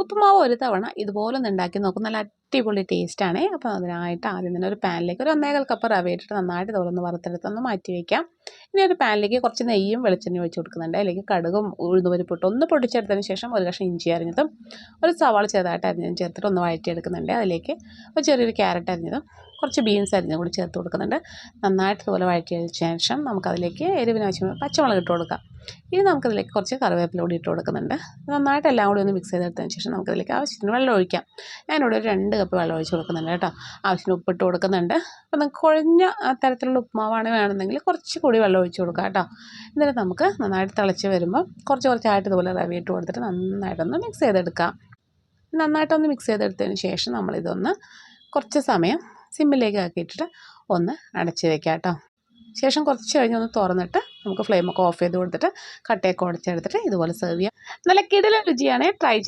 ഉപ്പുമാവ് ഒരു തവണ ഇതുപോലെ ഒന്ന് ഉണ്ടാക്കി നോക്കും. നല്ല അടിപൊളി ടേസ്റ്റാണ്. അപ്പോൾ അതിനായിട്ട് ആദ്യം തന്നെ ഒരു പാനിലേക്ക് ഒരു 1.25 കപ്പ് റവ ഇട്ടിട്ട് നന്നായിട്ട് ഇതുപോലെ ഒന്ന് വറുത്തെടുത്തൊന്ന് മാറ്റി വയ്ക്കാം. ഇനി ഒരു പാനിലേക്ക് കുറച്ച് നെയ്യും വെളിച്ചെണ്ണയും ഒഴിച്ച് കൊടുക്കുന്നുണ്ട്. അതിലേക്ക് കടുകും ഉഴുന്നുപരിപ്പിട്ട് ഒന്ന് പൊട്ടിച്ചെടുത്തതിന് ശേഷം ഒരു കഷ്ണം ഇഞ്ചി അരിഞ്ഞതും ഒരു സവാള ചെറുതായിട്ട് അരിഞ്ഞതും ചേർത്തിട്ട് ഒന്ന് വഴറ്റിയെടുക്കുന്നുണ്ട്. അതിലേക്ക് ഒരു ചെറിയൊരു ക്യാരറ്റ് അരിഞ്ഞതും കുറച്ച് ബീൻസ് അരിഞ്ഞതും കൂടി ചേർത്ത് കൊടുക്കുന്നുണ്ട്. നന്നായിട്ട് ഇതുപോലെ വഴറ്റിയതിന് ശേഷം നമുക്കതിലേക്ക് എരിവിന് ആവശ്യമായ പച്ചമുളക് ഇട്ട് കൊടുക്കാം. ഇനി നമുക്കതിലേക്ക് കുറച്ച് കറിവേപ്പില കൂടി ഇട്ട് കൊടുക്കുന്നുണ്ട്. നന്നായിട്ട് എല്ലാം കൂടി ഒന്ന് മിക്സ് ചെയ്തെടുത്തതിന് ശേഷം നമുക്കതിലേക്ക് ആവശ്യത്തിന് വെള്ളം ഒഴിക്കാം. ഞാനിവിടെ ഒരു 2 കപ്പ് വെള്ളം ഒഴിച്ച് കൊടുക്കുന്നുണ്ട് കേട്ടോ. ആവശ്യത്തിന് ഉപ്പിട്ട് കൊടുക്കുന്നുണ്ട്. അപ്പോൾ നിങ്ങൾക്ക് കുഴഞ്ഞ തരത്തിലുള്ള ഉപ്പുമാവാണ് വേണമെന്നെങ്കിൽ കുറച്ച് കൂടി വെള്ളം ഒഴിച്ച് കൊടുക്കാം കേട്ടോ. എന്നിട്ട് നമുക്ക് നന്നായിട്ട് തിളച്ച് വരുമ്പോൾ കുറച്ചായിട്ട് ഇതുപോലെ റവ ഇട്ട് കൊടുത്തിട്ട് നന്നായിട്ടൊന്ന് മിക്സ് ചെയ്തെടുക്കാം. നന്നായിട്ടൊന്ന് മിക്സ് ചെയ്തെടുത്തതിന് ശേഷം നമ്മളിതൊന്ന് കുറച്ച് സമയം സിമ്മിലേക്ക് ആക്കിയിട്ടിട്ട് ഒന്ന് അടച്ച് വെക്കാം കേട്ടോ. ശേഷം കുറച്ച് കഴിഞ്ഞ് ഒന്ന് തുറന്നിട്ട് നമുക്ക് ഫ്ലെയിമൊക്കെ ഓഫ് ചെയ്ത് കൊടുത്തിട്ട് കട്ടയൊക്കെ ഉടച്ചെടുത്തിട്ട് ഇതുപോലെ സെർവ് ചെയ്യാം. നല്ല കിടിലൻ രുചിയാണ്. ട്രൈ ചെയ്യാം.